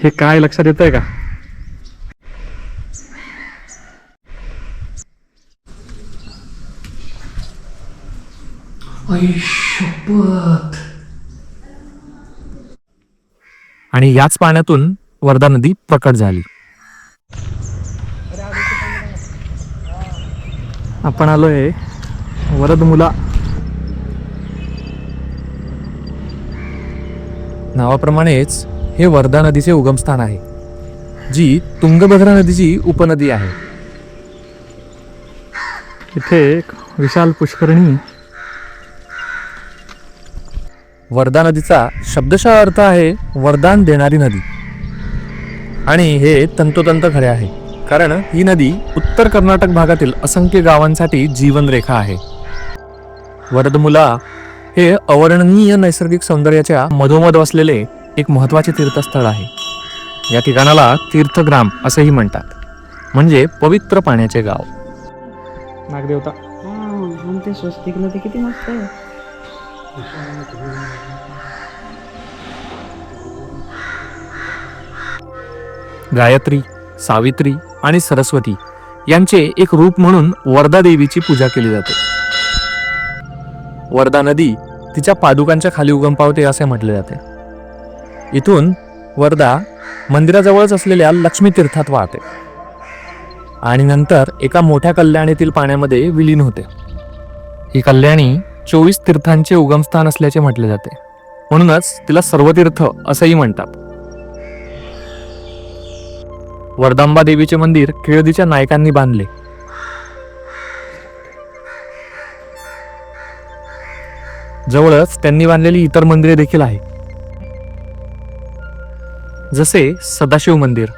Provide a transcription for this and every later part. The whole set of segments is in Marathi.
हे काय लक्षात येतंय का? शपथ. आणि याच पाण्यातून वर्धा नदी प्रकट झाली. आपण आलोय वरदमुला. नावाप्रमाणेच हे वर्धा नदीचे उगमस्थान आहे, जी तुंगभद्रा नदीची उपनदी आहे. इथे एक विशाल पुष्करणी. वर्धा नदीचा शब्दशः अर्थ आहे वरदान देणारी नदी. आणि हे तंतोतंत खरे आहे, कारण ही नदी उत्तर कर्नाटक भागातील असंख्य गावांसाठी जीवनरेखा आहे. वरदमुला हे अवर्णनीय नैसर्गिक सौंदर्याच्या मधोमध वसलेले एक महत्त्वाचे तीर्थस्थळ आहे. या ठिकाणाला तीर्थग्राम असेही म्हणतात, म्हणजे पवित्र पाण्याचे गाव. नागदेवता. ते स्वस्तिक नदी किती मस्त आहे. गायत्री, सावित्री आणि सरस्वती यांचे एक रूप म्हणून वर्धा देवीची पूजा केली जाते. वर्धा नदी तिच्या पादुकांच्या खाली उगम पावते असे म्हटले जाते. इथून वर्धा मंदिराजवळच असलेल्या लक्ष्मी तीर्थात वाहते आणि नंतर एका मोठ्या कल्याणीतील पाण्यामध्ये विलीन होते. ही कल्याणी 24 तीर्थांचे उगमस्थान असल्याचे म्हटले जाते, म्हणूनच तिला सर्वतीर्थ असेही म्हणतात. वर्धांबा देवीचे मंदिर केळदीच्या नायकांनी बांधले. जवळच त्यांनी बांधलेली इतर मंदिरे देखील आहेत, जसे सदाशिव मंदिर,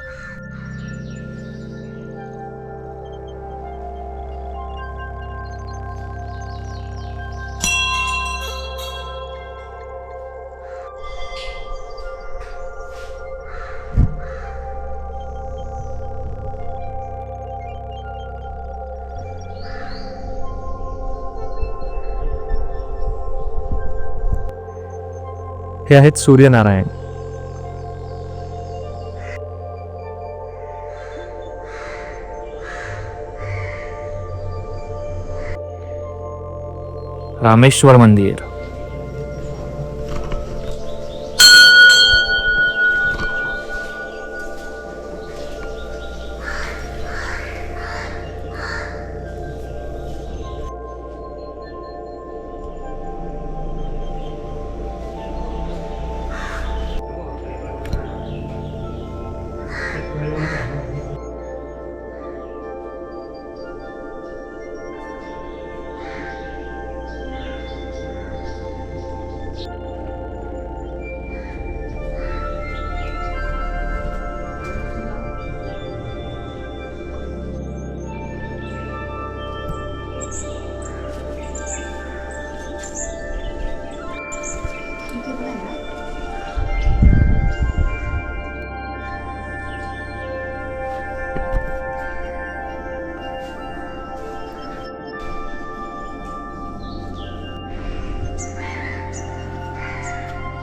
हे आहेत सूर्यनारायण. रामेश्वर मंदिर,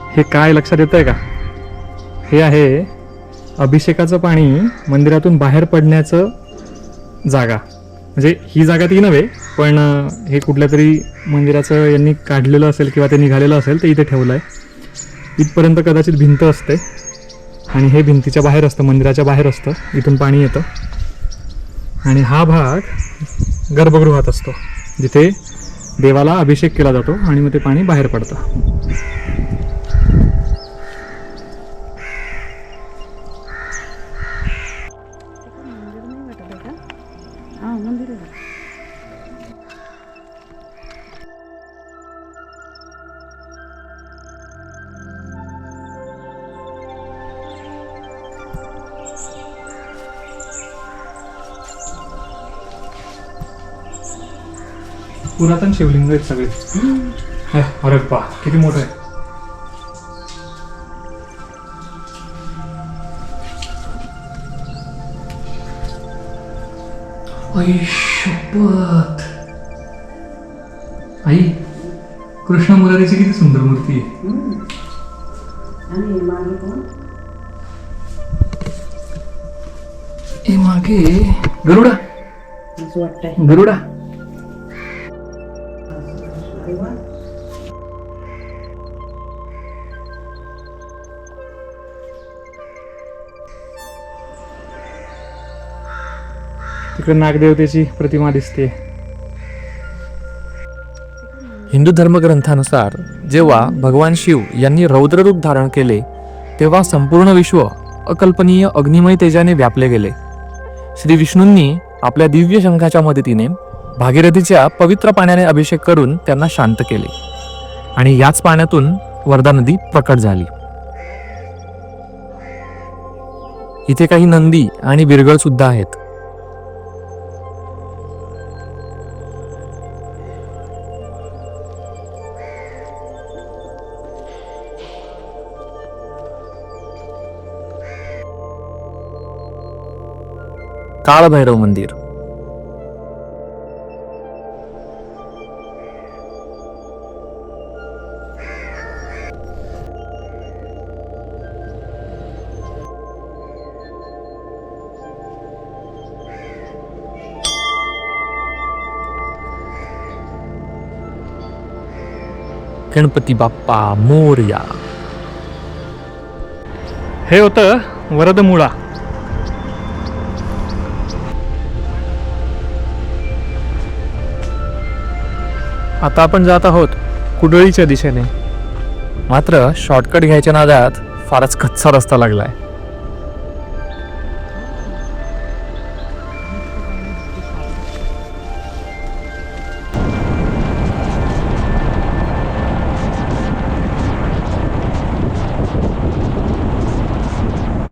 हे काय लक्षात येतंय का? हे आहे अभिषेकाचं पाणी मंदिरातून बाहेर पडण्याचं जागा. म्हणजे ही जागा ती नव्हे, पण हे कुठल्या तरी मंदिराचं यांनी काढलेलं असेल किंवा ते निघालेलं असेल ते इथे ठेवलं आहे. इथपर्यंत कदाचित भिंत असते आणि हे भिंतीच्या बाहेर असतं, मंदिराच्या बाहेर असतं. इथून पाणी येतं आणि हा भाग गर्भगृहात असतो, जिथे देवाला अभिषेक केला जातो आणि मग ते पाणी बाहेर पडतं. पुरातन शिवलिंग आहेत सगळे. अरे बा, किती मोठं आहे. शपथ. आई, कृष्ण मुरारीची किती सुंदर मूर्ती आहे. आणि मागे कोण? ए मागे गरुडा असं वाटतंय. गरुडा. तिकडे नागदेवतेची प्रतिमा दिसते. हिंदू धर्मग्रंथानुसार जेव्हा भगवान शिव यांनी रौद्ररूप धारण केले तेव्हा संपूर्ण विश्व अकल्पनीय अग्निमय तेजाने व्यापले गेले. श्री विष्णूंनी आपल्या दिव्य शंखाच्या मदतीने भागीरथीच्या पवित्र पाण्याने अभिषेक करून त्यांना शांत केले आणि याच पाण्यातून वर्धा नदी प्रकट झाली. इथे काही नंदी आणि बिरगळ सुद्धा आहेत. काळभैरव मंदिर. गणपती बाप्पा मोरया. हे होतं वरदमुळा. आता आपण जात आहोत कुडळीच्या दिशेने. मात्र शॉर्टकट घ्यायच्या नादात फारच कच्चा रस्ता लागलाय.